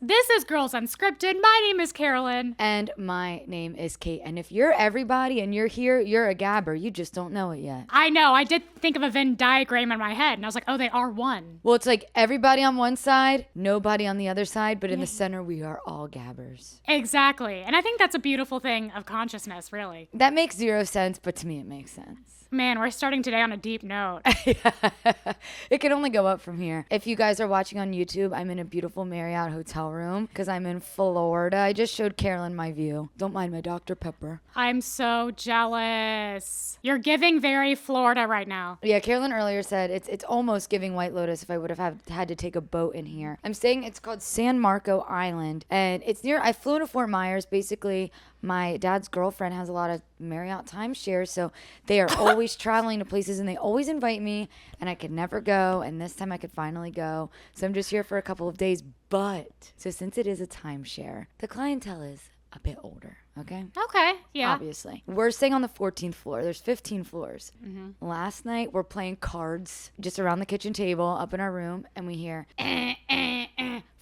This is Girls Unscripted. My name is Carolyn. And my name is Kate. And if you're everybody and you're here, you're a gabber. You just don't know it yet. I know. I did think of a Venn diagram in my head, and I was like, oh, they are one. Well, it's like everybody on one side, nobody on the other side, but in the center, we are all gabbers. Exactly. And I think that's a beautiful thing of consciousness, really. That makes zero sense, but to me, it makes sense. Man, we're starting today on a deep note. It can only go up from here. If you guys are watching on YouTube, I'm in a beautiful Marriott hotel room because I'm in Florida. I just showed Carolyn my view. Don't mind my Dr. Pepper. I'm so jealous. You're giving very Florida right now. Yeah, Carolyn earlier said it's almost giving White Lotus if I would have had to take a boat in here. I'm staying, it's called San Marco Island, and it's near, I flew to Fort Myers. Basically, my dad's girlfriend has a lot of Marriott timeshares, so they are always traveling to places, and they always invite me, and I could never go, and this time I could finally go. So I'm just here for a couple of days, but, so since it is a timeshare, the clientele is a bit older, okay? Okay, yeah. Obviously. We're staying on the 14th floor. There's 15 floors. Mm-hmm. Last night, we're playing cards just around the kitchen table up in our room, and we hear,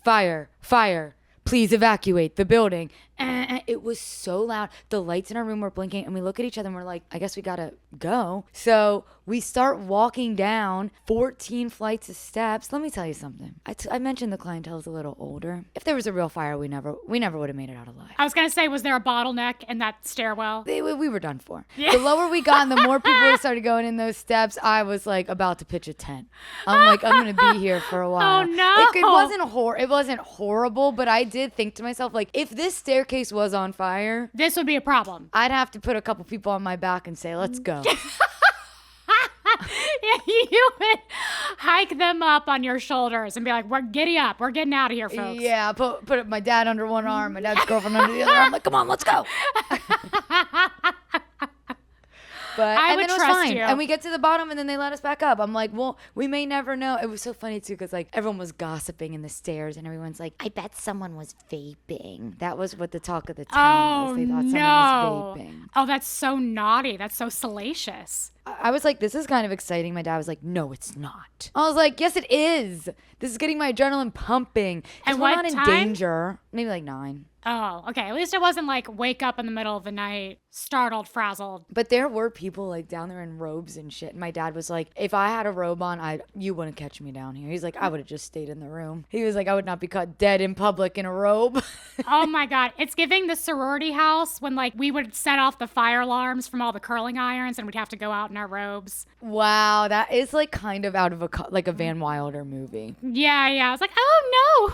fire, fire. Please evacuate the building. It was so loud. The lights in our room were blinking, and we look at each other and we're like, I guess we gotta go. So we start walking down 14 flights of steps. Let me tell you something. I mentioned the clientele is a little older. If there was a real fire, we never would have made it out alive. I was gonna say, was there a bottleneck in that stairwell? We were done for. Yeah. The lower we got and the more people started going in those steps, I was like about to pitch a tent. I'm like, I'm gonna be here for a while. Oh no! It wasn't horrible, but I did think to myself, like, if this staircase was on fire, this would be a problem. I'd have to put a couple people on my back and say, let's go. Yeah, you would hike them up on your shoulders and be like, giddy up. We're getting out of here, folks. Yeah, put my dad under one arm, my dad's girlfriend under the other arm. Like, come on, let's go. But I and would then it was trust fine. you. And we get to the bottom and then they let us back up. I'm like, well, we may never know. It was so funny too because like everyone was gossiping in the stairs and everyone's like, I bet someone was vaping. That was what the talk of the town was. They thought someone was vaping. Oh, that's so naughty. That's so salacious. I was like, this is kind of exciting. My dad was like, no, it's not. I was like, yes, it is. This is getting my adrenaline pumping. And we're what not in time? danger. Maybe like 9. Oh, okay. At least it wasn't like wake up in the middle of the night, startled, frazzled. But there were people like down there in robes and shit. And my dad was like, if I had a robe on, you wouldn't catch me down here. He's like, I would have just stayed in the room. He was like, I would not be caught dead in public in a robe. Oh my God. It's giving the sorority house when like we would set off the fire alarms from all the curling irons and we'd have to go out in our robes. Wow. That is like kind of out of a Van Wilder movie. Yeah. I was like, oh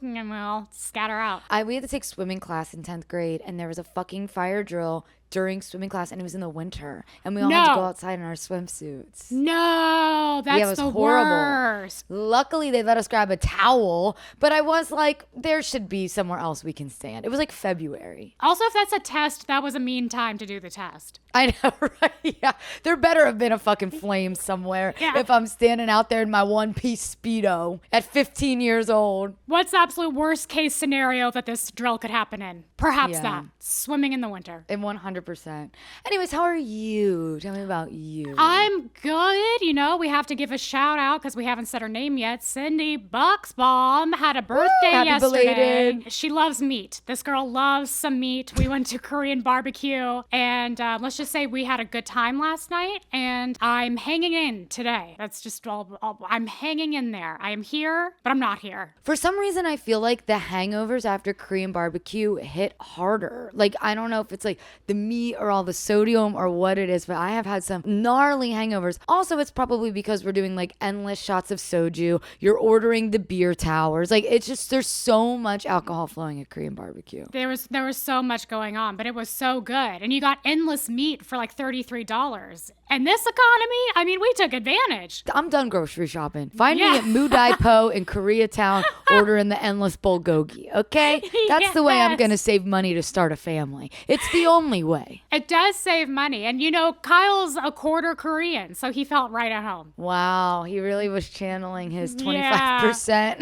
no. And we'll scatter out. We had to take swimming class in 10th grade and there was a fucking fire drill during swimming class and it was in the winter and we all had to go outside in our swimsuits. No, that's it was the horrible. worst. Luckily they let us grab a towel, but I was like, there should be somewhere else we can stand. It was like February. Also, if that's a test, that was a mean time to do the test. I know, right? Yeah. There better have been a fucking flame somewhere if I'm standing out there in my one-piece Speedo at 15 years old. What's the absolute worst case scenario that this drill could happen in? Perhaps that. Swimming in the winter. In 100%. Anyways, how are you? Tell me about you. I'm good. You know, we have to give a shout out because we haven't said her name yet. Cindy Bucksbaum had a birthday yesterday. Belated. She loves meat. This girl loves some meat. We went to Korean barbecue and let's just say we had a good time last night and I'm hanging in today. That's just all I'm hanging in there. I am here, but I'm not here. For some reason, I feel like the hangovers after Korean barbecue hit harder. Like, I don't know if it's like the meat or all the sodium or what it is, but I have had some gnarly hangovers. Also, it's probably because we're doing like endless shots of soju. You're ordering the beer towers. Like, it's just, there's so much alcohol flowing at Korean barbecue. There was so much going on, but it was so good. And you got endless meat for like $33. And this economy, I mean, we took advantage. I'm done grocery shopping. Find me at Moodaipo in Koreatown ordering the endless bulgogi, okay? That's the way I'm going to save money to start a family. It's the only way. It does save money. And you know, Kyle's a quarter Korean, so he felt right at home. Wow, he really was channeling his 25%.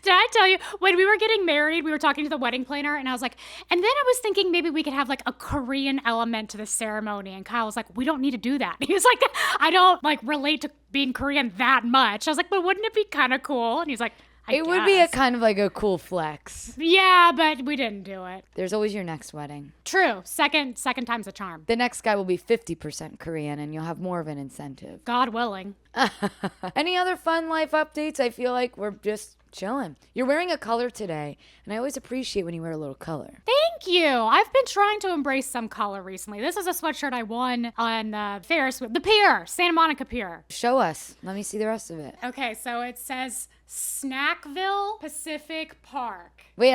Did I tell you, when we were getting married, we were talking to the wedding planner, and I was like, and then I was thinking maybe we could have like a Korean element to the ceremony. And Kyle was like, we don't need to do that. He was like, I don't like relate to being Korean that much. I was like, but wouldn't it be kind of cool? And he's like, It would be a kind of like a cool flex. Yeah, but we didn't do it. There's always your next wedding. True. Second time's a charm. The next guy will be 50% Korean and you'll have more of an incentive. God willing. Any other fun life updates? I feel like we're just chilling. You're wearing a color today, and I always appreciate when you wear a little color. Thank you. I've been trying to embrace some color recently. This is a sweatshirt I won on the Ferris wheel, the pier, Santa Monica Pier. Show us. Let me see the rest of it. Okay, so it says Snackville Pacific Park. Wait,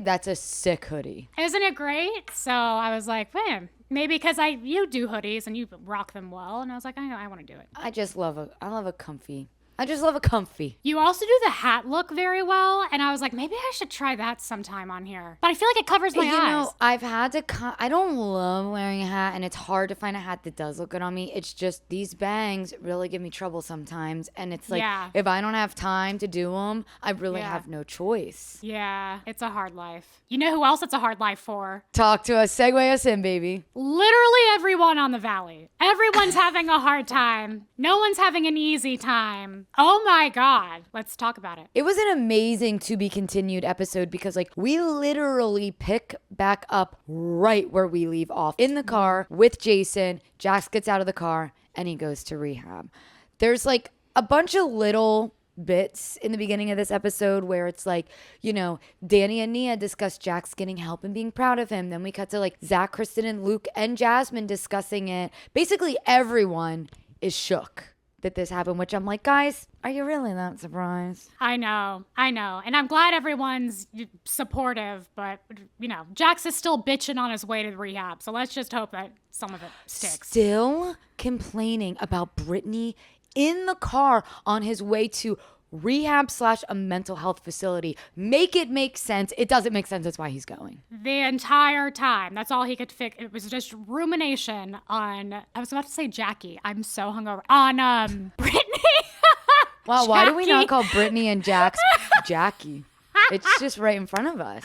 that's a sick hoodie. Isn't it great? So I was like, man, maybe because you do hoodies and you rock them well, and I was like, I want to do it. I love a comfy. I just love a comfy. You also do the hat look very well, and I was like, maybe I should try that sometime on here. But I feel like it covers my eyes. Know, I've had to, I don't love wearing a hat, and it's hard to find a hat that does look good on me. It's just these bangs really give me trouble sometimes, and it's like, if I don't have time to do them, I really have no choice. Yeah, it's a hard life. You know who else it's a hard life for? Talk to us. Segue us in, baby. Literally everyone on the valley. Everyone's having a hard time. No one's having an easy time. Oh my God. Let's talk about it. It was an amazing to be continued episode because we literally pick back up right where we leave off in the car with Jason. Jax gets out of the car and he goes to rehab. There's a bunch of little bits in the beginning of this episode where it's Danny and Nia discuss Jax getting help and being proud of him. Then we cut to Zach, Kristen, and Luke and Jasmine discussing it. Basically everyone is shook that this happened, which I'm like, guys, are you really that surprised? I know. And I'm glad everyone's supportive, but, Jax is still bitching on his way to rehab. So let's just hope that some of it sticks. Still complaining about Brittany in the car on his way to rehab / a mental health facility. Make it make sense. It doesn't make sense. That's why he's going. The entire time. That's all he could fix. It was just rumination on, I was about to say Jackie. I'm so hungover. On Brittany. Wow, why do we not call Brittany and Jax Jackie? It's just right in front of us.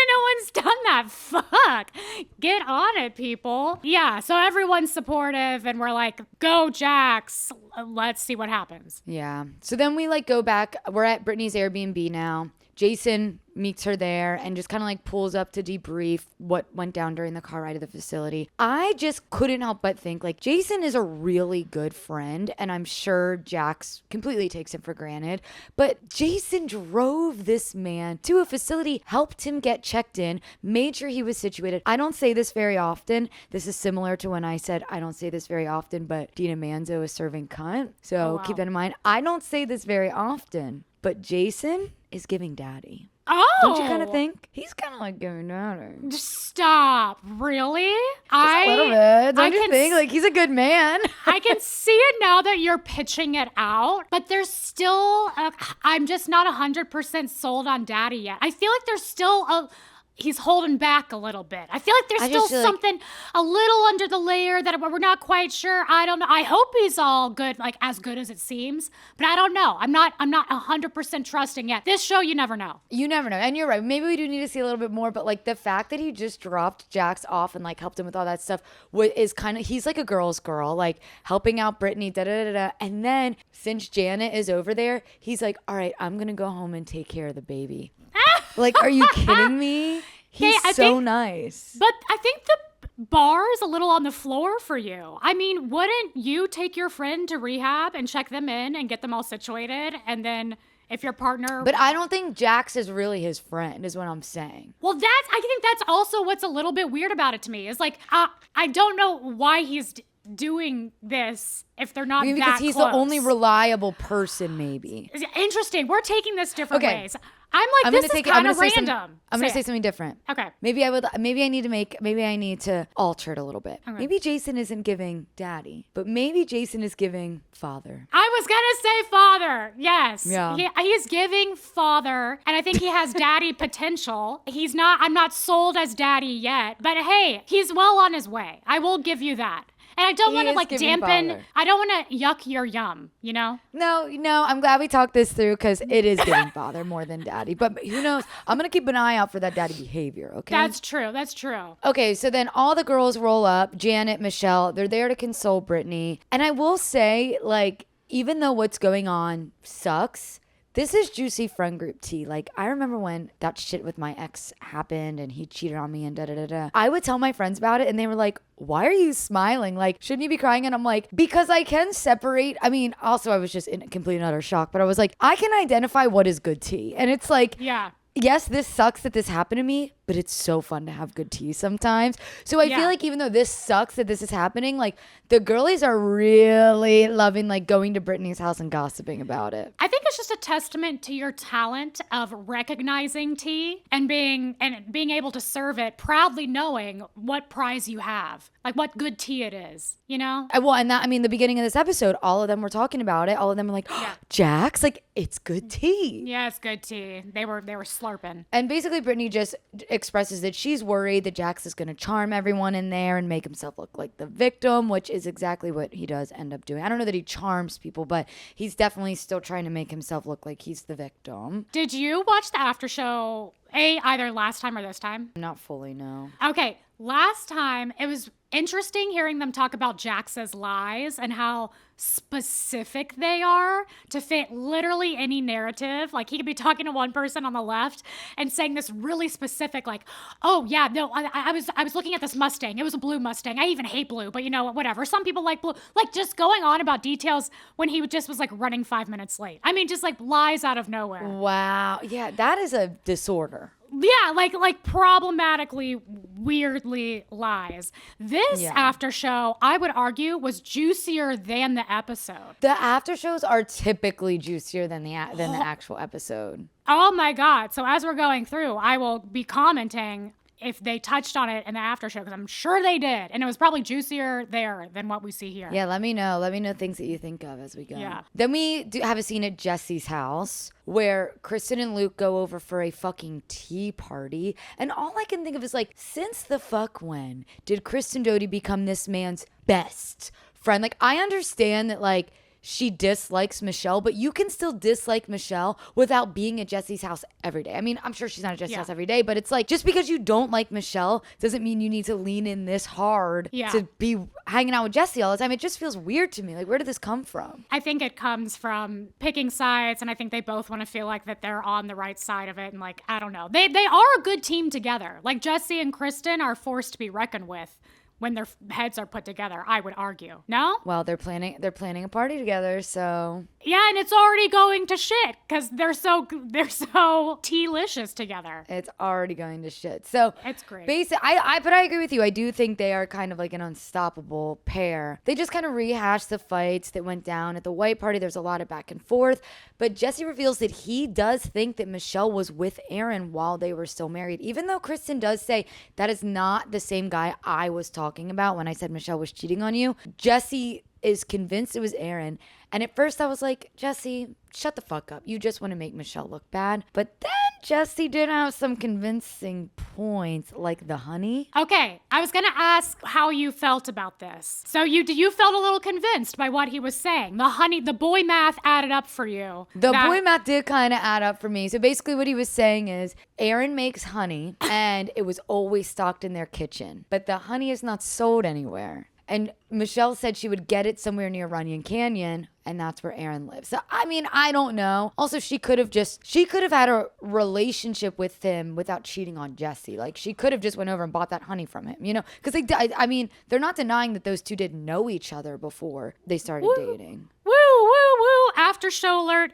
No one's done that. Fuck. Get on it, people. Yeah, so everyone's supportive and we're like, go Jax. Let's see what happens. Yeah. So then we go back. We're at Brittany's Airbnb now. Jason meets her there and just kind of pulls up to debrief what went down during the car ride to the facility. I just couldn't help but think Jason is a really good friend, and I'm sure Jax completely takes him for granted, but Jason drove this man to a facility, helped him get checked in, made sure he was situated. I don't say this very often. This is similar to when I said I don't say this very often, but Dina Manzo is serving cunt. So keep that in mind. I don't say this very often, but Jason is giving daddy. Oh. Don't you kind of think? He's kind of giving daddy. Stop. Really? Just a little bit. Don't you think? He's a good man. I can see it now that you're pitching it out, but there's still, I'm just not 100% sold on daddy yet. I feel like there's still he's holding back a little bit. I feel like there's still something a little under the layer that we're not quite sure. I don't know. I hope he's all good, as good as it seems, but I don't know. I'm not 100% trusting yet. This show, you never know. You never know. And you're right. Maybe we do need to see a little bit more, but the fact that he just dropped Jax off and helped him with all that stuff is kind of, he's a girl's girl, helping out Brittany, da-da-da-da. And then since Janet is over there, he's all right, I'm going to go home and take care of the baby. Are you kidding me? He's so nice. But I think the bar is a little on the floor for you. I mean, wouldn't you take your friend to rehab and check them in and get them all situated? And then if your partner... But I don't think Jax is really his friend, is what I'm saying. Well, I think that's also what's a little bit weird about it to me. Is I don't know why he's doing this if they're not because that he's close. The only reliable person, maybe. Interesting. We're taking this different ways. I'm this is kind of random. I'm going to say something different. Okay. Maybe I need to alter it a little bit. Okay. Maybe Jason isn't giving daddy, but maybe Jason is giving father. I was going to say father. Yes. Yeah. He's giving father, and I think he has daddy potential. I'm not sold as daddy yet, but hey, he's well on his way. I will give you that. And I don't want to dampen, father. I don't want to yuck your yum, No, I'm glad we talked this through because it is giving father more than daddy. But who knows? I'm going to keep an eye out for that daddy behavior, okay? That's true. Okay, so then all the girls roll up. Janet, Michelle, they're there to console Brittany. And I will say, even though what's going on sucks, This is juicy friend group tea. Like, I remember when that shit with my ex happened and he cheated on me and da-da-da-da. I would tell my friends about it and they were like, why are you smiling? Like, shouldn't you be crying? And I'm like, because I can separate. I mean, also I was just in complete and utter shock, but I was like, I can identify what is good tea. And it's like, Yeah. yes, this sucks that this happened to me, but it's so fun to have good tea sometimes. So I feel like even though this sucks that this is happening, like the girlies are really loving like going to Brittany's house and gossiping about it. I think it's just a testament to your talent of recognizing tea and being able to serve it proudly, knowing what prize you have, like what good tea it is, you know? Well, and that, I mean, the beginning of this episode, all of them were talking about it. All of them were like, Jax, like it's good tea. Yeah, it's good tea. They were slurping. And basically Brittany just expresses that she's worried that Jax is going to charm everyone in there and make himself look like the victim, which is exactly what he does end up doing. I don't know that he charms people, but he's definitely still trying to make himself look like he's the victim. Did you watch the after show either last time or this time? Not fully, no. Okay, last time it was interesting hearing them talk about Jax's lies and how specific they are to fit literally any narrative. Like he could be talking to one person on the left and saying this really specific, like, oh yeah, no, I was looking at this Mustang. It was a blue Mustang. I even hate blue, but you know, whatever. Some people like blue. Like just going on about details when he just was like running 5 minutes late. I mean, just like lies out of nowhere. Wow. Yeah, that is a disorder. Yeah, like problematically, weirdly lies. This after show, I would argue, was juicier than the episode. The after shows are typically juicier than the actual episode. Oh my God. So as we're going through, I will be commenting if they touched on it in the after show, because I'm sure they did. And it was probably juicier there than what we see here. Yeah, let me know. Let me know things that you think of as we go. Yeah. Then we do have a scene at Jesse's house where Kristen and Luke go over for a fucking tea party. And all I can think of is like, since the fuck when did Kristen Doty become this man's best friend? Like, I understand that like she dislikes Michelle, but you can still dislike Michelle without being at Jesse's house every day. I mean, I'm sure she's not at Jesse's house every day, but it's like, just because you don't like Michelle doesn't mean you need to lean in this hard to be hanging out with Jesse all the time. It just feels weird to me. Like, where did this come from? I think it comes from picking sides, and I think they both want to feel like that they're on the right side of it. And like, I don't know. They are a good team together. Like Jesse and Kristen are forced to be reckoned with when their heads are put together, I would argue. No? Well, they're planning a party together, so. Yeah, and it's already going to shit because they're so tea-licious together. It's already going to shit. So it's great. But I agree with you. I do think they are kind of like an unstoppable pair. They just kind of rehash the fights that went down at the white party. There's a lot of back and forth, but Jesse reveals that he does think that Michelle was with Aaron while they were still married, even though Kristen does say that is not the same guy I was talking about when I said Michelle was cheating on you. Jesse is convinced it was Aaron. And at first I was like, Jesse, shut the fuck up. You just want to make Michelle look bad. But then Jesse did have some convincing points, like the honey. Okay, I was going to ask how you felt about this. So you felt a little convinced by what he was saying. The boy math added up for you. The boy math did kind of add up for me. So basically what he was saying is Aaron makes honey and it was always stocked in their kitchen. But the honey is not sold anywhere. And Michelle said she would get it somewhere near Runyon Canyon, and that's where Aaron lives. So, I mean, I don't know. Also, she could have had a relationship with him without cheating on Jesse. Like, she could have just went over and bought that honey from him, you know? Because I mean, they're not denying that those two didn't know each other before they started dating. Woo, woo, woo. After show alert.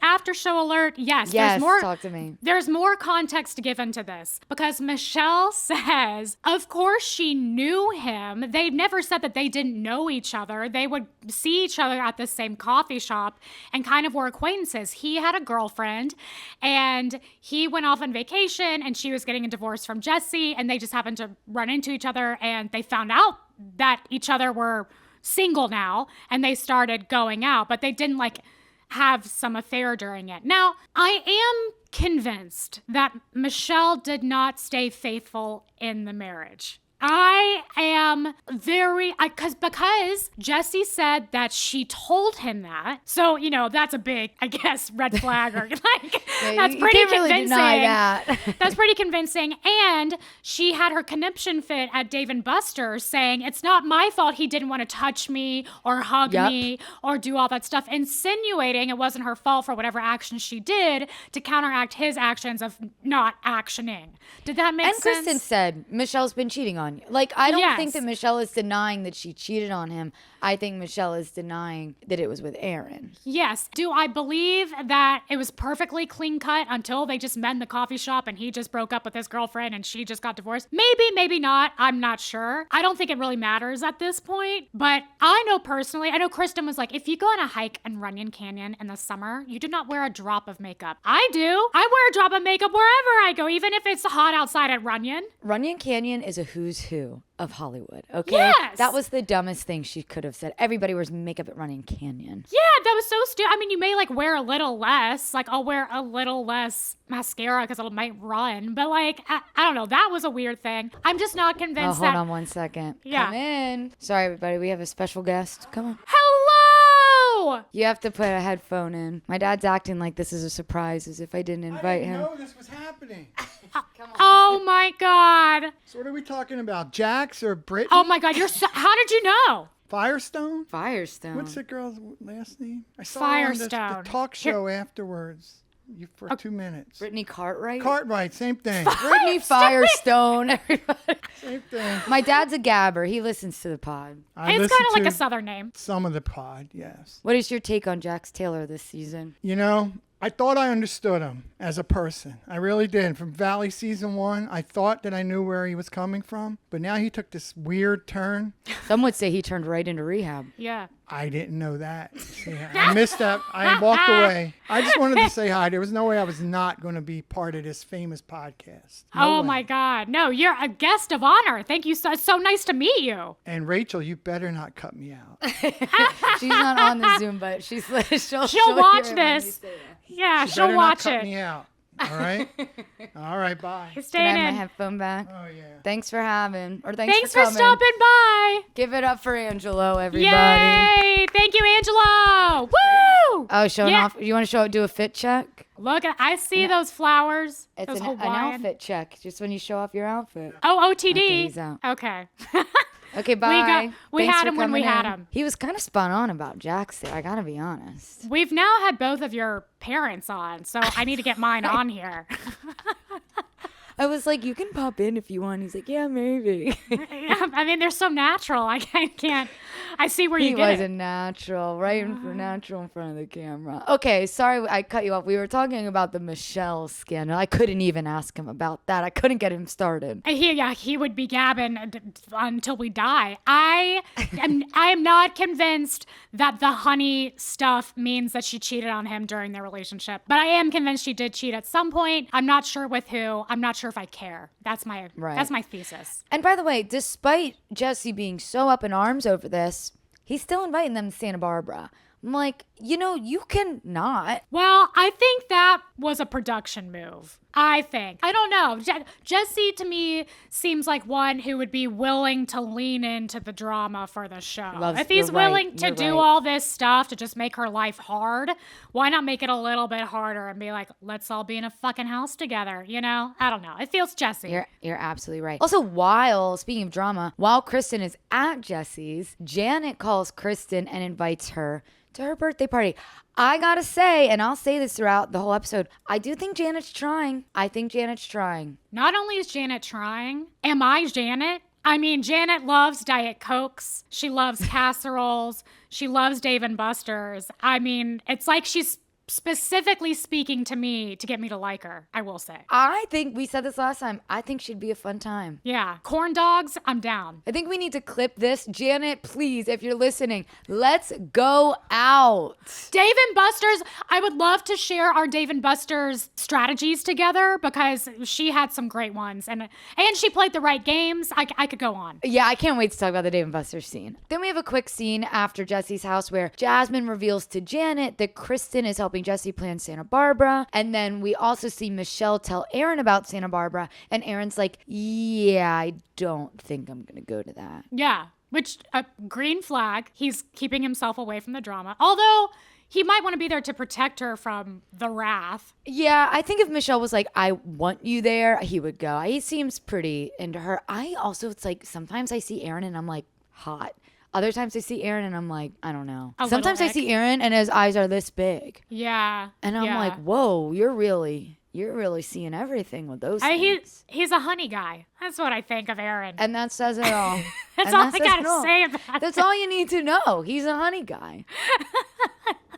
Yes, talk to me. There's more context given to this because Michelle says, of course she knew him. They never said that they didn't know each other. They would see each other at the same coffee shop and kind of were acquaintances. He had a girlfriend and he went off on vacation and she was getting a divorce from Jesse and they just happened to run into each other and they found out that each other were single now and they started going out, but they didn't like have some affair during it. Now, I am convinced that Michelle did not stay faithful in the marriage. I am because Jesse said that she told him that. So, you know, that's a big, I guess, red flag or like. That's you pretty can't really convincing. deny that. That's pretty convincing. And she had her conniption fit at Dave and Buster's saying, it's not my fault he didn't want to touch me or hug Yep. me or do all that stuff, insinuating it wasn't her fault for whatever action she did to counteract his actions of not actioning. Did that make And sense? Kristen said, Michelle's been cheating on you. Like, I don't think Yes. that Michelle is denying that she cheated on him. I think Michelle is denying that it was with Aaron. Yes. Do I believe that it was perfectly clean cut until they just met in the coffee shop and he just broke up with his girlfriend and she just got divorced? Maybe, maybe not. I'm not sure. I don't think it really matters at this point. But I know personally, I know Kristen was like, if you go on a hike in Runyon Canyon in the summer, you do not wear a drop of makeup. I do. I wear a drop of makeup wherever I go, even if it's hot outside at Runyon. Runyon Canyon is a who's who of Hollywood, okay? Yes. That was the dumbest thing she could have said. Everybody wears makeup at Runyon Canyon. Yeah, that was so stupid. I mean, you may like wear a little less. Like, I'll wear a little less mascara because it might run. But like, I don't know. That was a weird thing. I'm just not Oh, convinced hold that. on 1 second. Yeah. Come in. Sorry, everybody. We have a special guest. Come on. Hello! You have to put a headphone in. My dad's acting like this is a surprise, as if I didn't invite I didn't him. know this was happening. Oh my God. So what are we talking about? Jax or Brittany? Oh my God. How did you know? Firestone? Firestone. What's the girl's last name? I saw her on Firestone. the talk show afterwards. For 2 minutes. Brittany Cartwright? Cartwright, same thing. Brittany Firestone. Everybody. Same thing. My dad's a gabber. He listens to the pod. I It's listened kind of like to a Southern name. some of the pod, yes. What is your take on Jax Taylor this season? You know, I thought I understood him as a person. I really did. From Valley season 1, I thought that I knew where he was coming from. But now he took this weird turn. Some would say he turned right into rehab. Yeah. I didn't know that. See, I missed that. I walked away. I just wanted to say hi. There was no way I was not going to be part of this famous podcast. No Oh way. my God. No, you're a guest of honor. Thank you. It's so nice to meet you. And Rachel, you better not cut me out. She's not on the Zoom, but she'll She'll watch hear it when you this. say it. Yeah, You she'll better watch not cut it. me out. All right? All right, bye. You're Can I staying have my in. headphone back? Oh, yeah. Thanks for having, or thanks, Thanks for for coming. stopping by. Give it up for Angelo, everybody. Yay! Thank you, Angelo. Woo! Oh, showing Yeah. off. You want to do a fit check? Look, I see those flowers. It's those an Hawaiian. outfit check, just when you show off your outfit. Oh, OTD. Okay, he's out. Okay. Okay, bye. we Thanks had for him when we coming had in. him. He was kind of spot on about Jax there, I gotta be honest. We've now had both of your parents on, so I need to get mine on here. I was like, you can pop in if you want. He's like, yeah, maybe. I mean, they're so natural. I can't. I see where He you get was it. a natural, natural in front of the camera. Okay, sorry I cut you off. We were talking about the Michelle scandal. I couldn't even ask him about that. I couldn't get him started. He would be gabbing until we die. I am not convinced that the honey stuff means that she cheated on him during their relationship, but I am convinced she did cheat at some point. I'm not sure with who. I'm not sure if I care. That's my thesis. And by the way, despite Jesse being so up in arms over this, he's still inviting them to Santa Barbara. I'm like, you can not. Well, I think that was a production move. I don't know. Jesse to me seems like one who would be willing to lean into the drama for the show. If he's you're right, willing to you're do right. all this stuff to just make her life hard, why not make it a little bit harder and be like, let's all be in a fucking house together, I don't know. It feels Jesse. You're absolutely right. Also, speaking of drama, while Kristen is at Jesse's, Janet calls Kristen and invites her to her birthday party. I gotta say, and I'll say this throughout the whole episode, I do think Janet's trying. Not only is Janet trying, am I Janet? I mean, Janet loves Diet Cokes. She loves casseroles. She loves Dave and Buster's. I mean, it's like she's specifically speaking to me to get me to like her, I will say. I think we said this last time. I think she'd be a fun time. Yeah. Corn dogs, I'm down. I think we need to clip this. Janet, please, if you're listening, let's go out. Dave and Buster's, I would love to share our Dave and Buster's strategies together because she had some great ones and she played the right games. I could go on. Yeah, I can't wait to talk about the Dave and Buster's scene. Then we have a quick scene after Jesse's house where Jasmine reveals to Janet that Kristen is helping Jesse plan Santa Barbara. And then we also see Michelle tell Aaron about Santa Barbara. And Aaron's like, yeah, I don't think I'm going to go to that. Yeah. Which, green flag, he's keeping himself away from the drama. Although he might want to be there to protect her from the wrath. Yeah, I think if Michelle was like, I want you there, he would go. He seems pretty into her. I also, it's like, sometimes I see Aaron and I'm like, hot. Other times I see Aaron and I'm like, I don't know. Sometimes I see Aaron and his eyes are this big. Yeah. And I'm like, whoa, you're really seeing everything with those things. He's a honey guy. That's what I think of Aaron. And that says it all. That's all I gotta say about it. That's all you need to know. He's a honey guy.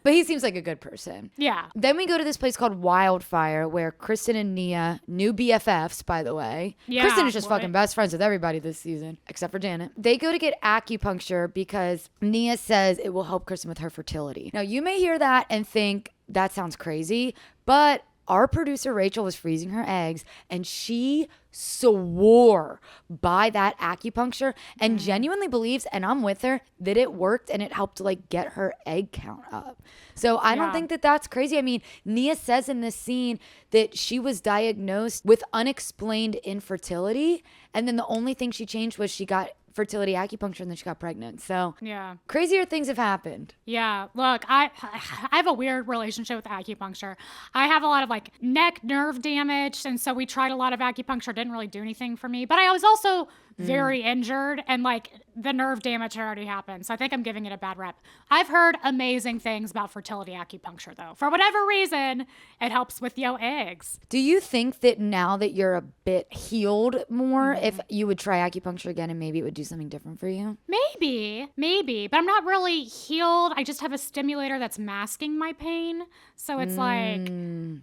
But he seems like a good person. Yeah. Then we go to this place called Wildfire where Kristen and Nia, new BFFs, by the way. Yeah, Kristen is just fucking best friends with everybody this season, except for Janet. They go to get acupuncture because Nia says it will help Kristen with her fertility. Now, you may hear that and think that sounds crazy, but our producer Rachel was freezing her eggs and she swore by that acupuncture and genuinely believes, and I'm with her, that it worked and it helped to like get her egg count up. So I don't think that that's crazy. I mean, Nia says in this scene that she was diagnosed with unexplained infertility, and then the only thing she changed was she got fertility acupuncture and then she got pregnant. So yeah, crazier things have happened. Yeah, look, I have a weird relationship with acupuncture. I have a lot of like neck nerve damage, and so we tried a lot of acupuncture. Didn't really do anything for me, but I was also very injured, and like the nerve damage had already happened. So I think I'm giving it a bad rep. I've heard amazing things about fertility acupuncture though. For whatever reason, it helps with your eggs. Do you think that now that you're a bit healed more, if you would try acupuncture again and maybe it would do something different for you? Maybe, but I'm not really healed. I just have a stimulator that's masking my pain. So it's like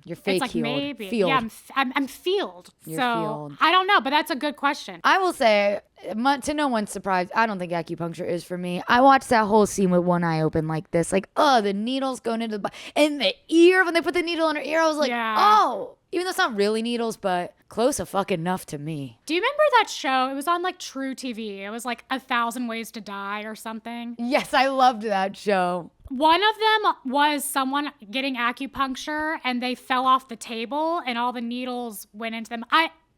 you're fake it's like healed. Maybe. Field. Yeah, I'm field. You're so field. I don't know, but that's a good question. I will say, to no one's surprise, I don't think acupuncture is for me. I watched that whole scene with one eye open like this, like, oh, the needle's going into in the ear. When they put the needle in her ear, I was like, oh, even though it's not really needles, but close a fuck enough to me. Do you remember that show? It was on like True TV. It was like 1,000 Ways to Die or something. Yes, I loved that show. One of them was someone getting acupuncture and they fell off the table and all the needles went into them.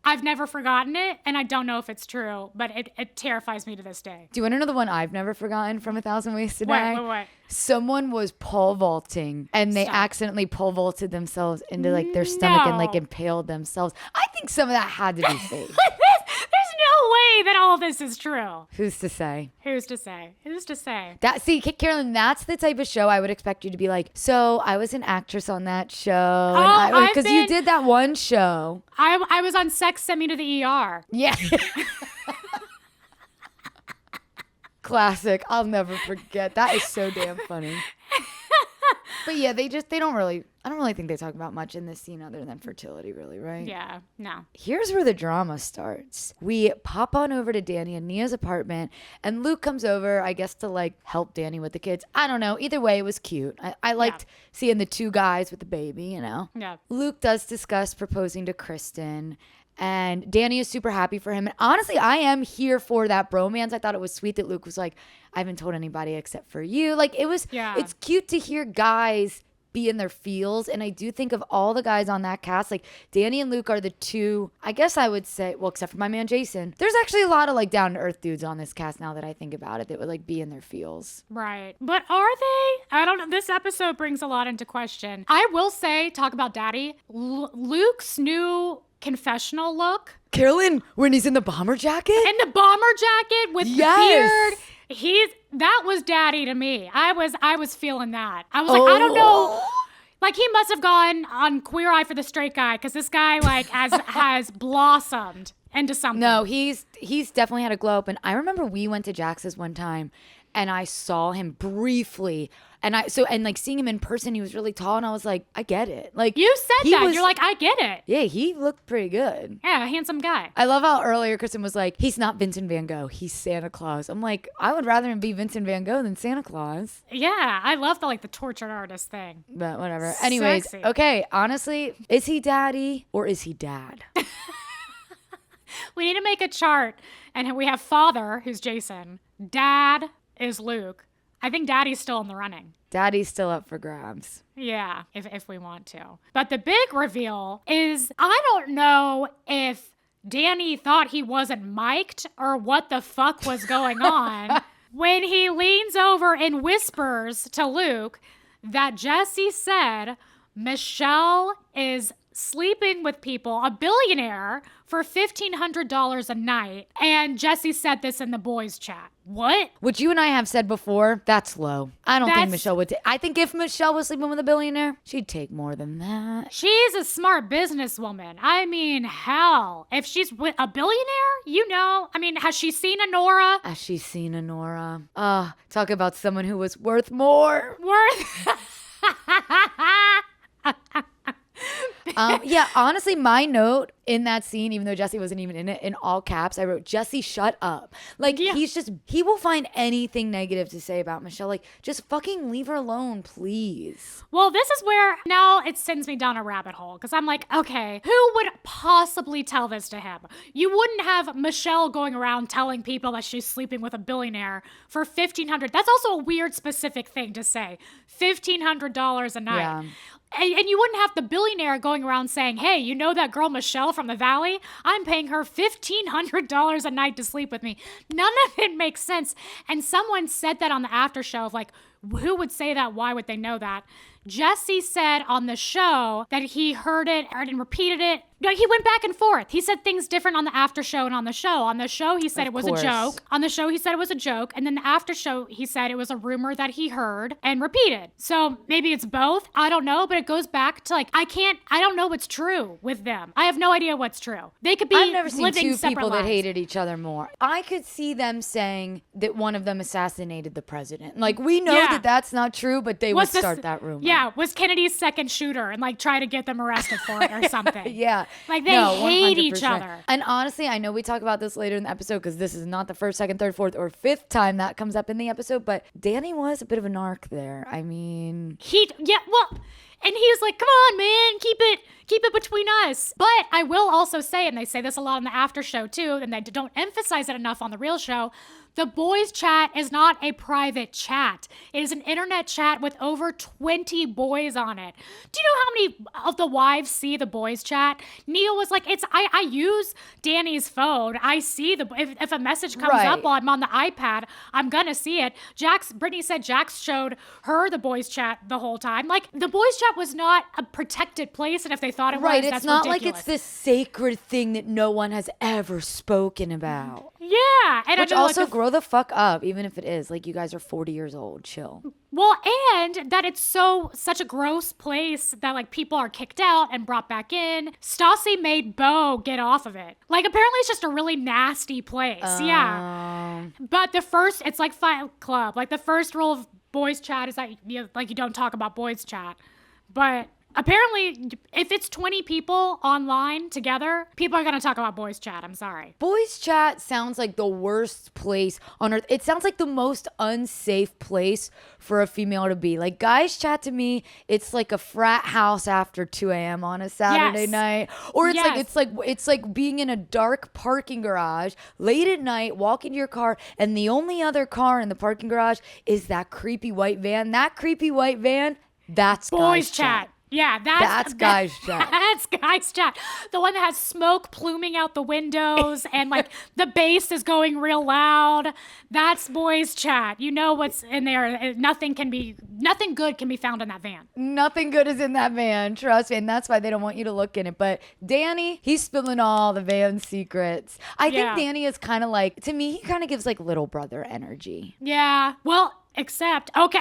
I've never forgotten it, and I don't know if it's true, but it terrifies me to this day. Do you want to know the one I've never forgotten from 1,000 Ways to Die? What? Someone was pole vaulting, and they accidentally pole vaulted themselves into like their stomach and like impaled themselves. I think some of that had to be fake. There's no way that all this is true. Who's to say? Who's to say? Who's to say? See, Carolyn, that's the type of show I would expect you to be like, so I was an actress on that show. Oh, because you did that one show. I was on Sex Sent Me to the ER. Yeah. Classic. I'll never forget. That is so damn funny. But yeah, I don't really think they talk about much in this scene other than fertility, really, right? Yeah, no. Here's where the drama starts. We pop on over to Danny and Nia's apartment, and Luke comes over, I guess, to like help Danny with the kids. I don't know. Either way, it was cute. I liked seeing the two guys with the baby, you know? Yeah. Luke does discuss proposing to Kristen, and Danny is super happy for him. And honestly, I am here for that bromance. I thought it was sweet that Luke was like, I haven't told anybody except for you. Like, it's cute to hear guys be in their feels. And I do think of all the guys on that cast, like Danny and Luke are the two, I guess I would say, well, except for my man Jason. There's actually a lot of like down to earth dudes on this cast now that I think about it that would like be in their feels. Right. But are they? I don't know. This episode brings a lot into question. I will say, talk about Daddy, Luke's new confessional look. Carolyn, when he's in the bomber jacket? In the bomber jacket with the beard. That was Daddy to me. I was feeling that. I was like, I don't know. Like, he must have gone on Queer Eye for the Straight Guy, because this guy like has blossomed into something. No, he's definitely had a glow up. And I remember we went to Jax's one time and I saw him briefly. And like seeing him in person, he was really tall, and I was like, I get it. Like, you said that. You're like, I get it. Yeah, he looked pretty good. Yeah, a handsome guy. I love how earlier Kristen was like, he's not Vincent Van Gogh, he's Santa Claus. I'm like, I would rather him be Vincent Van Gogh than Santa Claus. Yeah, I love the tortured artist thing. But whatever. Anyways, Sexy. okay, honestly, is he daddy or is he dad? We need to make a chart, and we have father, who's Jason. Dad is Luke. I think Daddy's still in the running. Daddy's still up for grabs. Yeah, if we want to. But the big reveal is, I don't know if Danny thought he wasn't mic'd or what the fuck was going on when he leans over and whispers to Luke that Jesse said Michelle is sleeping with people, a billionaire, for $1,500 a night. And Jesse said this in the boys' chat. What? Which you and I have said before, that's low. I don't think That's- Michelle would I think if Michelle was sleeping with a billionaire, she'd take more than that. She's a smart businesswoman. I mean, hell, if she's with a billionaire, you know, I mean, has she seen a Nora? Has she seen a Nora? Talk about someone who was worth more. Worth? Yeah, honestly, my note in that scene, even though Jesse wasn't even in it, in all caps, I wrote, Jesse, shut up. Like, Yeah. he will find anything negative to say about Michelle. Like, just fucking leave her alone, please. Well, this is where now it sends me down a rabbit hole because I'm like, okay, who would possibly tell this to him? You wouldn't have Michelle going around telling people that she's sleeping with a billionaire for $1,500. That's also a weird, specific thing to say. $1,500 a night. Yeah. And you wouldn't have the billionaire going around saying, hey, you know that girl Michelle from the Valley? I'm paying her $1,500 a night to sleep with me. None of it makes sense. And someone said that on the after show of like, who would say that? Why would they know that? Jesse said on the show that he heard it and repeated it. No, he went back and forth. He said things different on the after show and on the show. On the show, he said it was a joke. On the show, he said it was a joke. And then the after show, he said it was a rumor that he heard and repeated. So maybe it's both. I don't know. But it goes back to like, I don't know what's true with them. I have no idea what's true. They could be I've never seen living two separate people that lives. hated each other more. I could see them saying that one of them assassinated the president. Like, we know Yeah. that that's not true, but they would Was this- start that rumor. Yeah, was Kennedy's second shooter and like try to get them arrested for it or something. Yeah. Like they No, hate each 100%. other. And honestly, I know we talk about this later in the episode because this is not the first, second, third, fourth, or fifth time that comes up in the episode, but Danny was a bit of a narc there. I mean, And he's like, come on, man, keep it between us. But I will also say, and they say this a lot in the after show too, and they don't emphasize it enough on the real show, the boys chat is not a private chat. It is an internet chat with over 20 boys on it. Do you know how many of the wives see the boys chat? Neil was like, I use Danny's phone. I see if a message comes Right. up while I'm on the iPad, I'm gonna see it. Brittany said Jax showed her the boys chat the whole time. Like the boys chat was not a protected place, and if they thought it right, was, it's that's not ridiculous. like it's this sacred thing that no one has ever spoken about. Yeah, and Which I know, also, like, grow the fuck up, even if it is. Like, you guys are 40 years old. Chill. well, and that it's such a gross place that like people are kicked out and brought back in. Stassi made Bo get off of it. Like apparently it's just a really nasty place. Yeah. But it's like Fight Club. Like the first rule of boys chat is that you don't talk about boys chat. But apparently, if it's 20 people online together, people are going to talk about boys chat. I'm sorry. Boys chat sounds like the worst place on earth. It sounds like the most unsafe place for a female to be. Like, guys chat to me, it's like a frat house after 2 a.m. on a Saturday Yes. night. Or Yes. it's like being in a dark parking garage late at night, walking to your car, and the only other car in the parking garage is that creepy white van. That creepy white van, that's Boys guys chat. Yeah, That's guys chat. That's guys chat. The one that has smoke pluming out the windows and like the bass is going real loud. That's boys chat. You know what's in there. Nothing good can be found in that van. Nothing good is in that van, trust me, and that's why they don't want you to look in it. But Danny, he's spilling all the van secrets. I Yeah. think Danny is kind of like, to me, he kind of gives like little brother energy. Yeah. Well, except okay,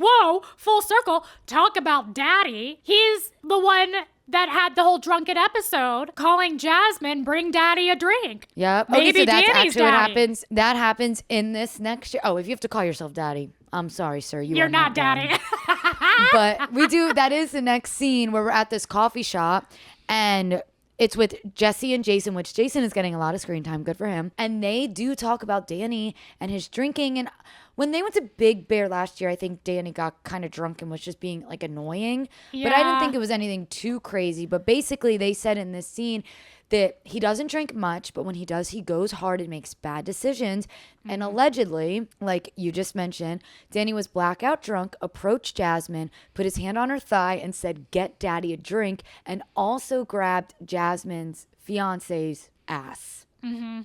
whoa, full circle. Talk about daddy. He's the one that had the whole drunken episode calling Jasmine, bring daddy a drink. Yep. Maybe okay, so that's Danny's actually what daddy. happens. That happens in this next year. Oh, if you have to call yourself daddy, I'm sorry, sir. You're are not daddy. But we do. That is the next scene where we're at this coffee shop, and it's with Jesse and Jason, which Jason is getting a lot of screen time. Good for him. And they do talk about Danny and his drinking. And when they went to Big Bear last year, I think Danny got kind of drunk and was just being like annoying. But I didn't Yeah. think it was anything too crazy. But basically, they said in this scene that he doesn't drink much, but when he does, he goes hard and makes bad decisions. And allegedly, like you just mentioned, Danny was blackout drunk, approached Jasmine, put his hand on her thigh and said, "Get daddy a drink," and also grabbed Jasmine's fiance's ass.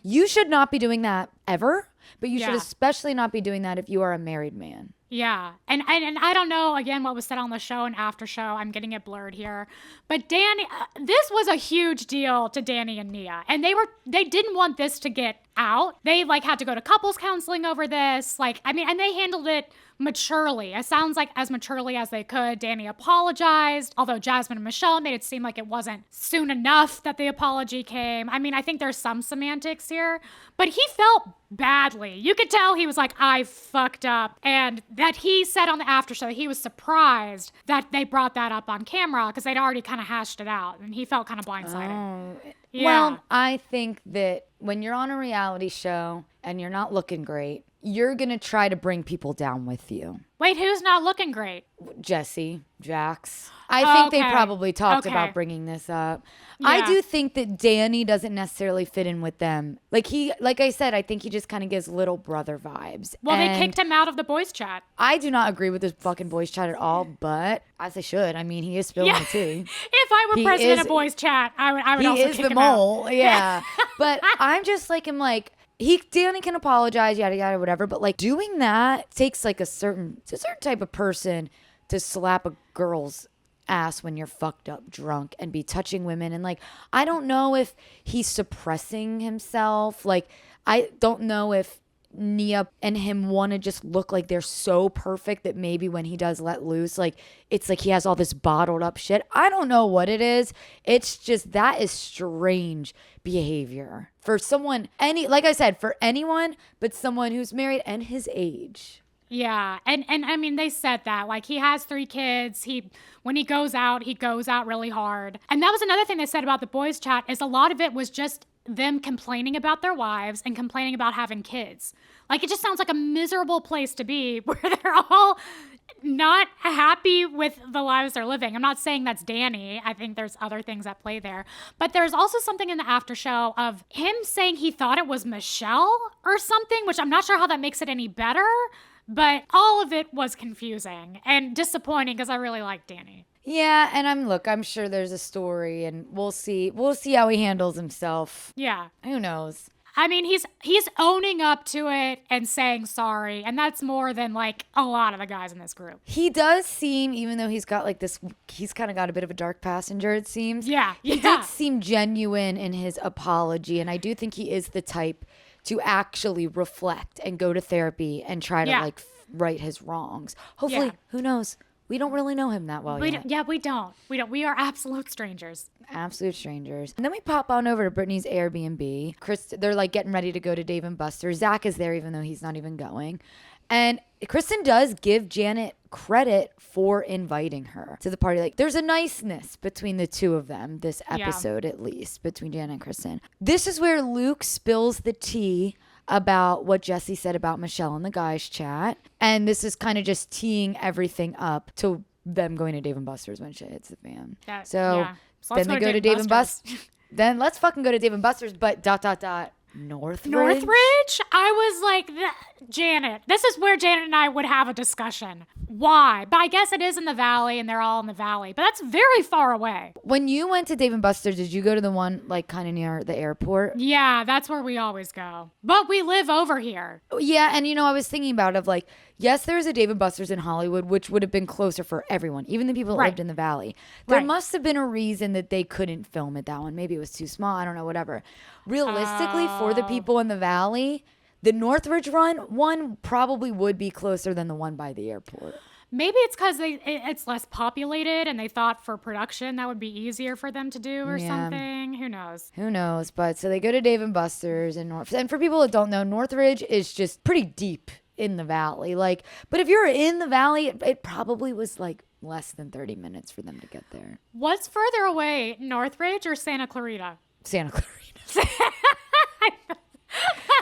You should not be doing that ever, but you should Yeah. especially not be doing that if you are a married man. Yeah. And I don't know, again, what was said on the show and after show. I'm getting it blurred here. But Danny, this was a huge deal to Danny and Nia. And they didn't want this to get out. They like had to go to couples counseling over this. Like, I mean, and they handled it maturely. It sounds like as maturely as they could. Danny apologized, although Jasmine and Michelle made it seem like it wasn't soon enough that the apology came. I mean, I think there's some semantics here, but he felt badly. You could tell he was like, I fucked up. And that he said on the after show that he was surprised that they brought that up on camera because they'd already kind of hashed it out and he felt kind of blindsided. Oh. Yeah. Well, I think that when you're on a reality show and you're not looking great, you're going to try to bring people down with you. Wait, who's not looking great? Jesse, Jax. I think they Okay. probably talked Okay. about bringing this up. Yeah. I do think that Danny doesn't necessarily fit in with them. Like I said, I think he just kind of gives little brother vibes. Well, And they kicked him out of the boys' chat. I do not agree with this fucking voice chat at all, but as they should. I mean, he is spilling the tea. If I were He president is- of boys' chat, I would He also is kick the him out. mole, yeah. But I'm just like, I'm like, Danny can apologize, yada yada, whatever. But like doing that takes like it's a certain type of person to slap a girl's ass when you're fucked up drunk and be touching women. And like, I don't know if he's suppressing himself. Like, I don't know if Nia and him want to just look like they're so perfect that maybe when he does let loose, like it's like he has all this bottled up shit. I don't know what it is. It's just that is strange behavior for someone, like I said, for anyone but someone who's married and his age. Yeah, and I mean they said that like he has 3 kids. When he goes out really hard. And that was another thing they said about the boys' chat is a lot of it was just them complaining about their wives and complaining about having kids. Like it just sounds like a miserable place to be where they're all not happy with the lives they're living. I'm not saying that's Danny. I think there's other things at play there. But there's also something in the after show of him saying he thought it was Michelle or something, which I'm not sure how that makes it any better. But all of it was confusing and disappointing because I really like Danny. Yeah, and I'm sure there's a story and we'll see how he handles himself. Yeah. Who knows? I mean, he's owning up to it and saying sorry, and that's more than like a lot of the guys in this group. He does seem, even though he's got like this, he's kind of got a bit of a dark passenger, it seems. Yeah, He yeah. did seem genuine in his apology, and I do think he is the type to actually reflect and go to therapy and try to Yeah. like right his wrongs. Hopefully, Yeah. who knows? We don't really know him that well We yet. don't, we don't. We are absolute strangers. Absolute strangers. And then we pop on over to Brittany's Airbnb. They're like getting ready to go to Dave and Buster's. Zach is there even though he's not even going. And Kristen does give Janet credit for inviting her to the party. Like there's a niceness between the two of them this episode, at least between Janet and Kristen. This is where Luke spills the tea about what Jesse said about Michelle in the guys chat. And this is kind of just teeing everything up to them going to Dave and Buster's when shit hits the fan. So let's then they go to Dave and Buster's. Then let's fucking go to Dave and Buster's, but ... Northridge? Northridge? I was like, Janet, this is where Janet and I would have a discussion. Why? But I guess it is in the valley and they're all in the valley, but that's very far away. When you went to Dave and Buster's, did you go to the one like kind of near the airport? Yeah, that's where we always go. But we live over here. Yeah, and I was thinking about of like, yes, there's a Dave and Buster's in Hollywood, which would have been closer for everyone, even the people that Right. lived in the valley. There Right. must have been a reason that they couldn't film at that one. Maybe it was too small. I don't know, whatever. Realistically, for the people in the valley, the Northridge one probably would be closer than the one by the airport. Maybe it's because it's less populated and they thought for production that would be easier for them to do or Yeah. something. Who knows? Who knows? But so they go to Dave and Buster's and and for people that don't know, Northridge is just pretty deep in the valley. Like, but if you're in the valley, it probably was like less than 30 minutes for them to get there. What's further away, Northridge or Santa Clarita? Santa Clarita.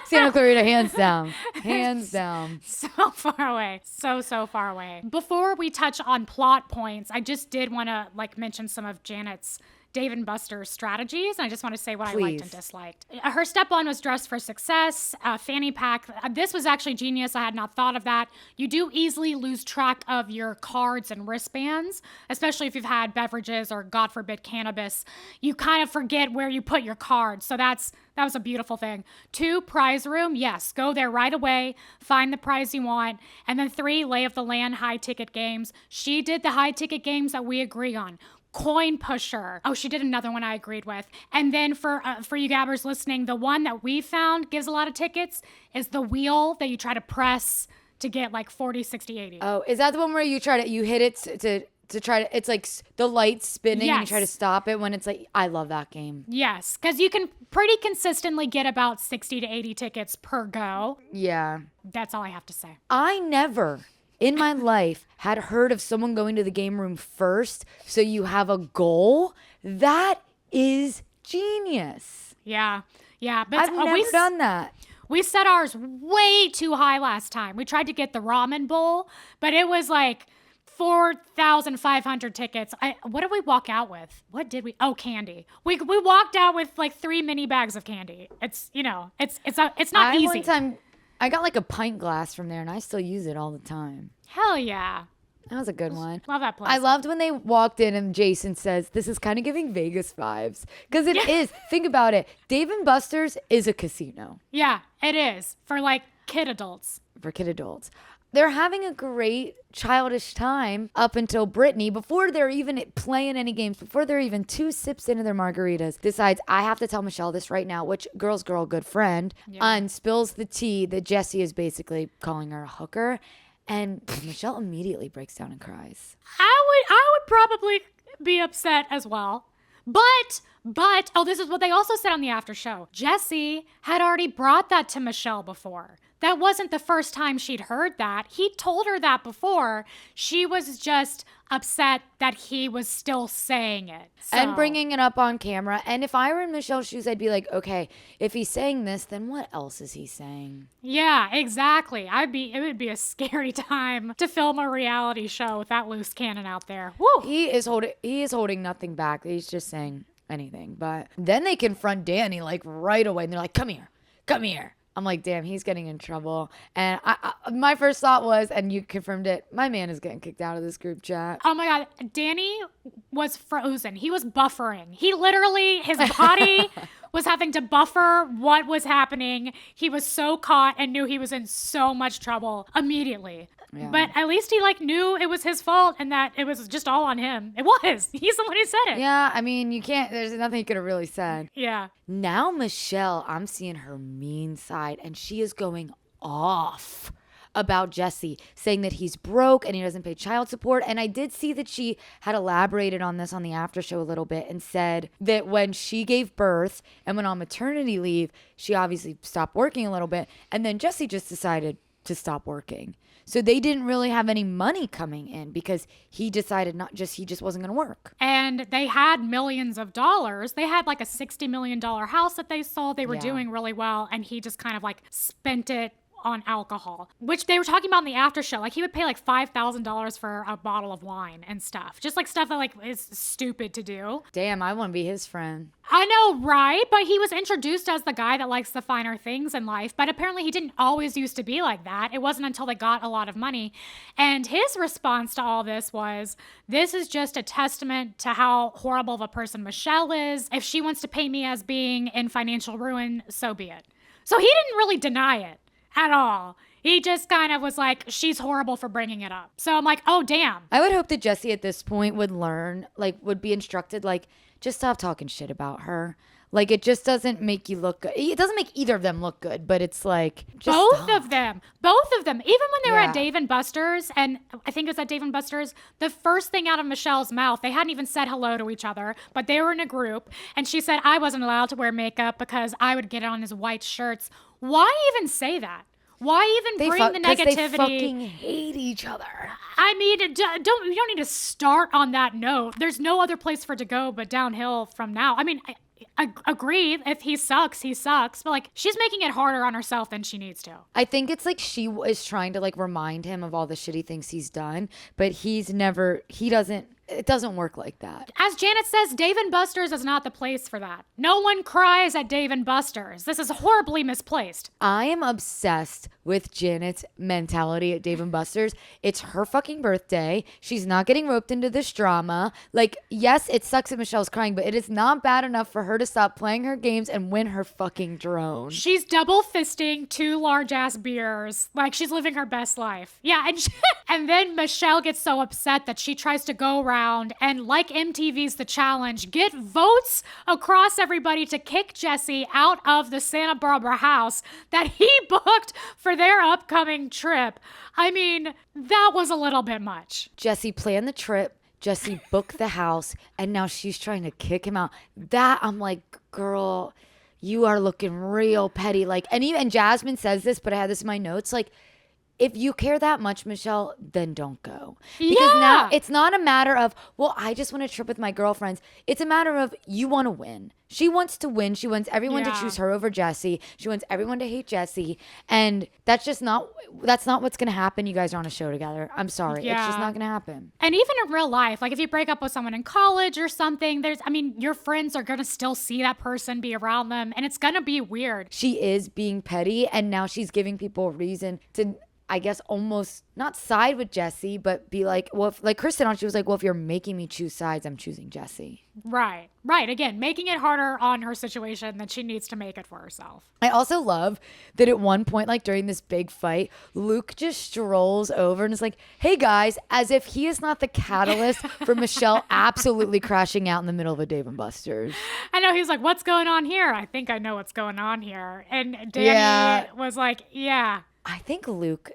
Santa Clarita, hands down. Hands down. So far away. So far away. Before we touch on plot points, I just did want to like mention some of Janet's Dave and Buster's strategies. And I just want to say what I liked Please. and disliked. Her step one was dress for success, fanny pack. This was actually genius. I had not thought of that. You do easily lose track of your cards and wristbands, especially if you've had beverages or, God forbid, cannabis. You kind of forget where you put your cards. So that was a beautiful thing. 2, prize room. Yes, go there right away. Find the prize you want. And then 3, lay of the land, high ticket games. She did the high ticket games that we agree on. Coin pusher. Oh, she did another one I agreed with. And then for you gabbers listening, the one that we found gives a lot of tickets is the wheel that you try to press to get like 40, 60, 80. Oh, is that the one where you hit it to try to, it's like the lights spinning and you try to stop it when it's like, I love that game. Yes, because you can pretty consistently get about 60 to 80 tickets per go. Yeah. That's all I have to say. I never in my life had heard of someone going to the game room first so you have a goal. That is genius. Yeah. But I've never done that. We set ours way too high last time. We tried to get the ramen bowl, but it was like 4,500 tickets. What did we walk out with? What did we? Oh, candy. We walked out with like 3 mini bags of candy. It's not easy. One time, I got like a pint glass from there, and I still use it all the time. Hell yeah. That was a good one. Love that place. I loved when they walked in and Jason says, this is kind of giving Vegas vibes. Because it is. Think about it. Dave and Buster's is a casino. Yeah, it is. For like kid adults. For kid adults. They're having a great childish time up until Brittany, before they're even playing any games, before they're even 2 sips into their margaritas, decides, I have to tell Michelle this right now, which girl's girl, good friend, and spills the tea that Jesse is basically calling her a hooker. And Michelle immediately breaks down and cries. I would probably be upset as well. But, this is what they also said on the after show. Jesse had already brought that to Michelle before. That wasn't the first time she'd heard that. He told her that before. She was just upset that he was still saying it. And bringing it up on camera. And if I were in Michelle's shoes, I'd be like, okay, if he's saying this, then what else is he saying? Yeah, exactly. It would be a scary time to film a reality show with that loose cannon out there. Woo! He is holding nothing back. He's just saying anything. But then they confront Danny like right away, and they're like, come here. I'm like, damn, he's getting in trouble. And my first thought was, and you confirmed it, my man is getting kicked out of this group chat. Oh my God. Danny was frozen. He was buffering. He literally, his body was having to buffer what was happening. He was so caught and knew he was in so much trouble immediately. Yeah. But at least he knew it was his fault and that it was just all on him. It was. He's the one who said it. Yeah, I mean, there's nothing you could have really said. Yeah. Now Michelle, I'm seeing her mean side, and she is going off about Jesse, saying that he's broke and he doesn't pay child support. And I did see that she had elaborated on this on the after show a little bit and said that when she gave birth and went on maternity leave, she obviously stopped working a little bit. And then Jesse just decided to stop working. So they didn't really have any money coming in because he decided he just wasn't going to work. And they had millions of dollars. They had like a $60 million house that they sold. They were doing really well. And he just kind of spent it on alcohol, which they were talking about in the after show. He would pay $5,000 for a bottle of wine and stuff. Just stuff that is stupid to do. Damn, I want to be his friend. I know, right? But he was introduced as the guy that likes the finer things in life. But apparently he didn't always used to be like that. It wasn't until they got a lot of money. And his response to all this was, this is just a testament to how horrible of a person Michelle is. If she wants to paint me as being in financial ruin, so be it. So he didn't really deny it at all. He just kind of was like, she's horrible for bringing it up. So I'm like, oh, damn. I would hope that Jesse at this point would learn, would be instructed, just stop talking shit about her. It just doesn't make you look good. It doesn't make either of them look good, but it's just both stop. of them. Even when they were at Dave and Buster's, and I think it was at Dave and Buster's, the first thing out of Michelle's mouth, they hadn't even said hello to each other, but they were in a group, and she said, I wasn't allowed to wear makeup because I would get it on his white shirts. Why even say that? Why even bring the negativity? They fucking hate each other. I mean, you don't need to start on that note. There's no other place for it to go but downhill from now. I mean, I agree. If he sucks, he sucks. But she's making it harder on herself than she needs to. I think it's she is trying to remind him of all the shitty things he's done, but he doesn't. It doesn't work like that. As Janet says, Dave & Buster's is not the place for that. No one cries at Dave & Buster's. This is horribly misplaced. I am obsessed with Janet's mentality at Dave & Buster's. It's her fucking birthday. She's not getting roped into this drama. Like, yes, it sucks that Michelle's crying, but it is not bad enough for her to stop playing her games and win her fucking drone. She's double fisting 2 large ass beers. Like, she's living her best life. Yeah, and then Michelle gets so upset that she tries to go around and, like MTV's The Challenge, get votes across everybody to kick Jesse out of the Santa Barbara house that he booked for their upcoming trip. I mean, that was a little bit much. Jesse planned the trip. Jesse booked the house, and now she's trying to kick him out. That, I'm like, girl, you are looking real petty. Like, and even Jasmine says this, but I had this in my notes. Like, if you care that much, Michelle, then don't go. Because now it's not a matter of, well, I just want to trip with my girlfriends. It's a matter of you want to win. She wants to win. She wants everyone to choose her over Jesse. She wants everyone to hate Jesse. And that's not what's going to happen. You guys are on a show together. I'm sorry. It's just not going to happen. And even in real life, like if you break up with someone in college or something, your friends are going to still see that person, be around them, and it's going to be weird. She is being petty, and now she's giving people a reason to, I guess, almost not side with Jesse, but be like, well, if, like Kristen, she was like, well, if you're making me choose sides, I'm choosing Jesse. Right. Again, making it harder on her situation than she needs to make it for herself. I also love that at one point, like during this big fight, Luke just strolls over and is like, hey guys, as if he is not the catalyst for Michelle absolutely crashing out in the middle of a Dave & Buster's. I know, he's like, what's going on here? I think I know what's going on here. And Danny was like, yeah. I think Luke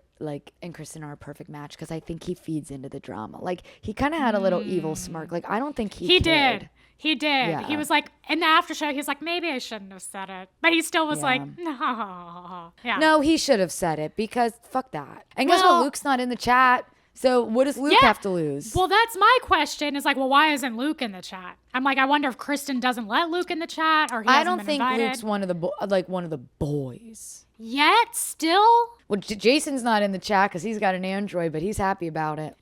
and Kristen are a perfect match because I think he feeds into the drama. Like, he kind of had a little evil smirk. Like, I don't think he cared. He did. Yeah. He was like, in the after show, he's like, maybe I shouldn't have said it. But he still was like, no. Yeah. No, he should have said it because fuck that. And guess what? Luke's not in the chat. So what does Luke have to lose? Well, that's my question. Is like, well, why isn't Luke in the chat? I'm like, I wonder if Kristen doesn't let Luke in the chat, or he hasn't been invited. I don't think Luke's one of the boys. Yet, still? Well, Jason's not in the chat because he's got an Android, but he's happy about it.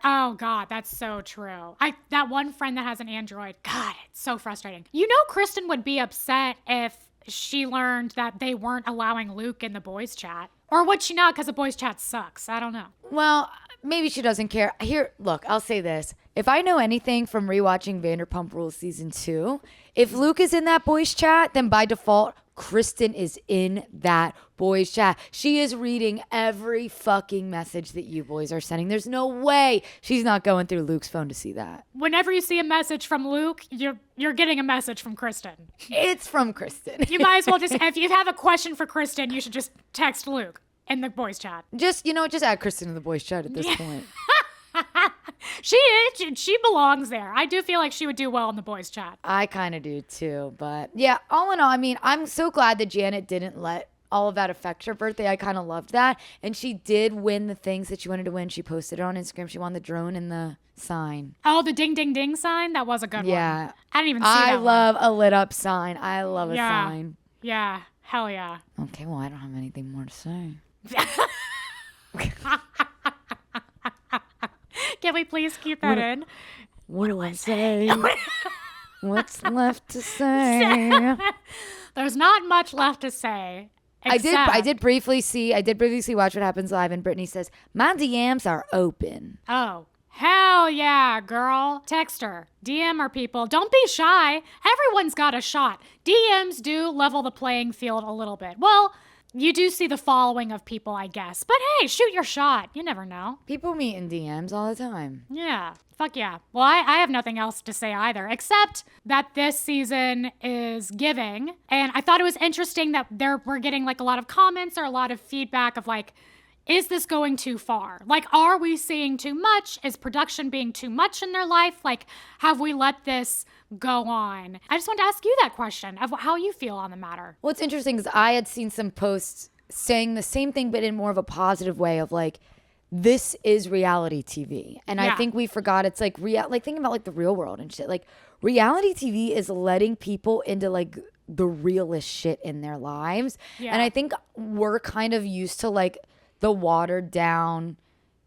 Oh God, that's so true. That one friend that has an Android, God, it's so frustrating. You know, Kristen would be upset if she learned that they weren't allowing Luke in the boys chat. Or would she not, because the boys chat sucks? I don't know. Well, maybe she doesn't care. Here, look, I'll say this. If I know anything from rewatching Vanderpump Rules season 2, if Luke is in that boys chat, then by default, Kristen is in that boys chat. She is reading every fucking message that you boys are sending. There's no way she's not going through Luke's phone to see that. Whenever you see a message from Luke, you're getting a message from Kristen. It's from Kristen. You might as well just, if you have a question for Kristen, you should just text Luke in the boys chat. Just add Kristen in the boys chat at this point. She belongs there. I do feel like she would do well in the boys chat. I kind of do too, but yeah, all in all, I mean, I'm so glad that Janet didn't let all of that affect her birthday. I kind of loved that. And she did win the things that she wanted to win. She posted it on Instagram. She won the drone and the sign. Oh, the ding, ding, ding sign? That was a good one. Yeah. I didn't even see that I love a lit up sign. I love a sign. Yeah. Hell yeah. Okay, well, I don't have anything more to say. Can we please keep that in? What do I say? What's left to say? There's not much left to say. I did briefly watch What Happens Live, and Brittany says, my DMs are open. Oh, hell yeah, girl. Text her. DM her, people. Don't be shy. Everyone's got a shot. DMs do level the playing field a little bit. Well, you do see the following of people, I guess. But hey, shoot your shot. You never know. People meet in DMs all the time. Yeah. Fuck yeah. Well, I have nothing else to say either, except that this season is giving. And I thought it was interesting that we're getting like a lot of comments or a lot of feedback of like, is this going too far? Like, are we seeing too much? Is production being too much in their life? Like, have we let this go on? I just wanted to ask you that question of how you feel on the matter. What's interesting is I had seen some posts saying the same thing, but in more of a positive way of like, this is reality TV. And I think we forgot it's like thinking about like the real world and shit. Like reality TV is letting people into like the realest shit in their lives. Yeah. And I think we're kind of used to like the watered down,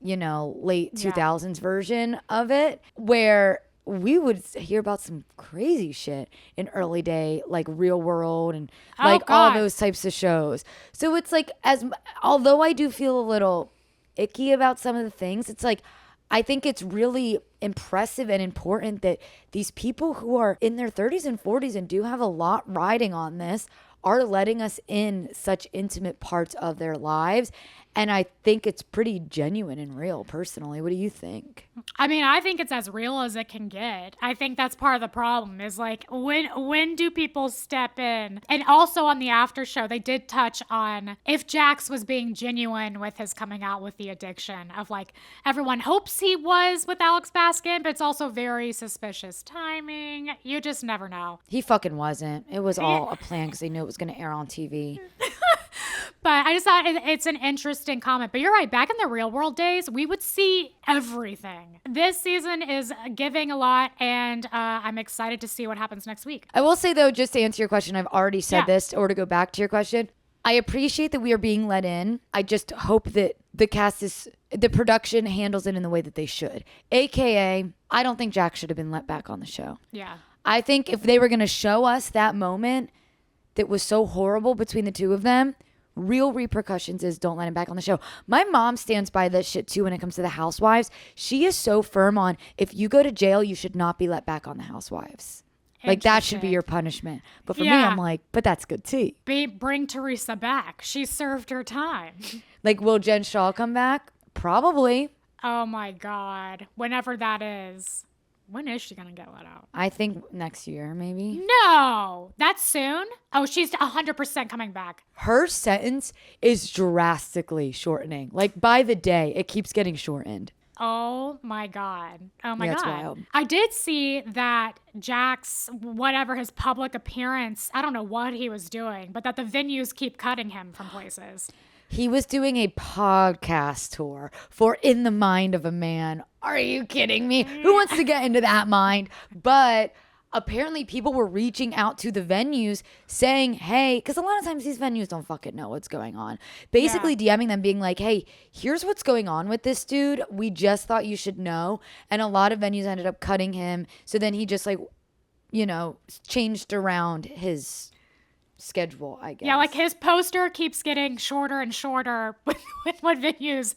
late 2000s version of it, where we would hear about some crazy shit in early day, like Real World and like all those types of shows. So it's like, although I do feel a little icky about some of the things, it's like, I think it's really impressive and important that these people who are in their 30s and 40s and do have a lot riding on this are letting us in such intimate parts of their lives. And I think it's pretty genuine and real, personally. What do you think? I mean, I think it's as real as it can get. I think that's part of the problem is like, when do people step in? And also on the after show, they did touch on if Jax was being genuine with his coming out with the addiction of like, everyone hopes he was with Alex Baskin, but it's also very suspicious timing. You just never know. He fucking wasn't. It was all a plan because they knew it was going to air on TV. But I just thought it's an interesting comment. But you're right. Back in the Real World days, we would see everything. This season is giving a lot, and I'm excited to see what happens next week. I will say, though, just to answer your question, I've already said this, or to go back to your question, I appreciate that we are being let in. I just hope that the production handles it in the way that they should. AKA, I don't think Jack should have been let back on the show. Yeah. I think if they were going to show us that moment that was so horrible between the two of them, real repercussions is don't let him back on the show. My mom stands by this shit too when it comes to the Housewives. She is so firm on if you go to jail, you should not be let back on the Housewives. Like that should be your punishment. But for me, I'm like, but that's good tea. Bring Teresa back. She served her time. Like, will Jen Shaw come back? Probably. Oh my God. Whenever that is. When is she going to get let out? I think next year, maybe. No, that's soon. Oh, she's 100% coming back. Her sentence is drastically shortening. Like by the day, it keeps getting shortened. Oh my God. Oh my That's God. wild. I did see that Jax, whatever his public appearance, I don't know what he was doing, but that the venues keep cutting him from places. He was doing a podcast tour for In the Mind of a Man. Are you kidding me? Who wants to get into that mind? But apparently people were reaching out to the venues saying, hey, because a lot of times these venues don't fucking know what's going on. Basically DMing them being like, hey, here's what's going on with this dude. We just thought you should know. And a lot of venues ended up cutting him. So then he just changed around his schedule, I guess. Yeah, like his poster keeps getting shorter and shorter with what venues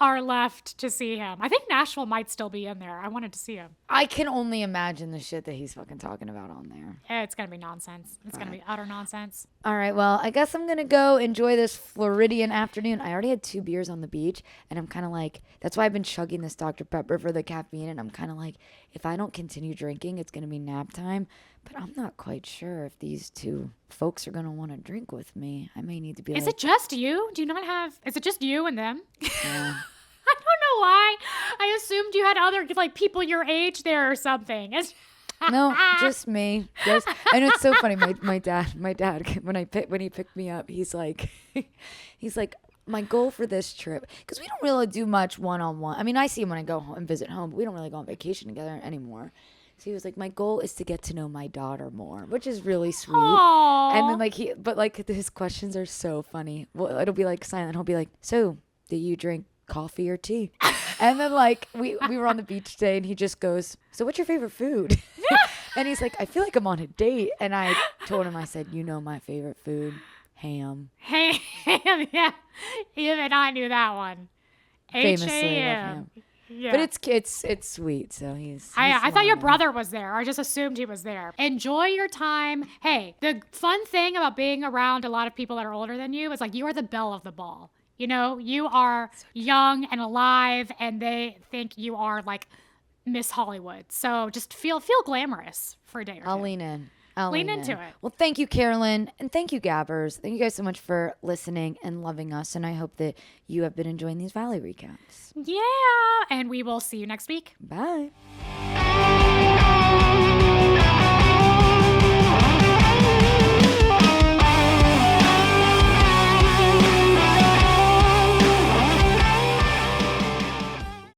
are left to see him. I think Nashville might still be in there. I wanted to see him. I can only imagine the shit that he's fucking talking about on there. It's going to be nonsense. It's going to be utter nonsense. All right, well, I guess I'm going to go enjoy this Floridian afternoon. I already had 2 beers on the beach, and I'm kind of like, that's why I've been chugging this Dr. Pepper for the caffeine, and I'm kind of like, if I don't continue drinking, it's going to be nap time. But I'm not quite sure if these 2 folks are going to want to drink with me. I may need to be Is it just you? Do you not have, is it just you and them? Yeah. I don't know why. I assumed you had other, like, people your age there or something. No, just me. And it's so funny. My dad, when he picked me up, he's like, my goal for this trip, because we don't really do much one-on-one. I mean, I see him when I go home and visit home, but we don't really go on vacation together anymore. So he was like, my goal is to get to know my daughter more, which is really sweet. Aww. And then his questions are so funny. Well, it'll be like silent. He'll be like, so do you drink coffee or tea? And then like we were on the beach today and he just goes, so what's your favorite food? And he's like, I feel like I'm on a date. And I told him, I said, you know my favorite food, ham. Ham, yeah. Even I knew that one. Famously love H-A-M. ham. Yeah. But it's sweet, so he's I thought your fine. brother was there. I just assumed he was there. Enjoy your time. Hey, the fun thing about being around a lot of people that are older than you is like you are the belle of the ball. You know, you are young and alive, and they think you are like Miss Hollywood. So just feel glamorous for a day or two. I'll lean in. Lean into it. Well, thank you, Carolyn, and thank you, Gabbers. Thank you guys so much for listening and loving us, and I hope that you have been enjoying these Valley recaps. Yeah, and we will see you next week. Bye.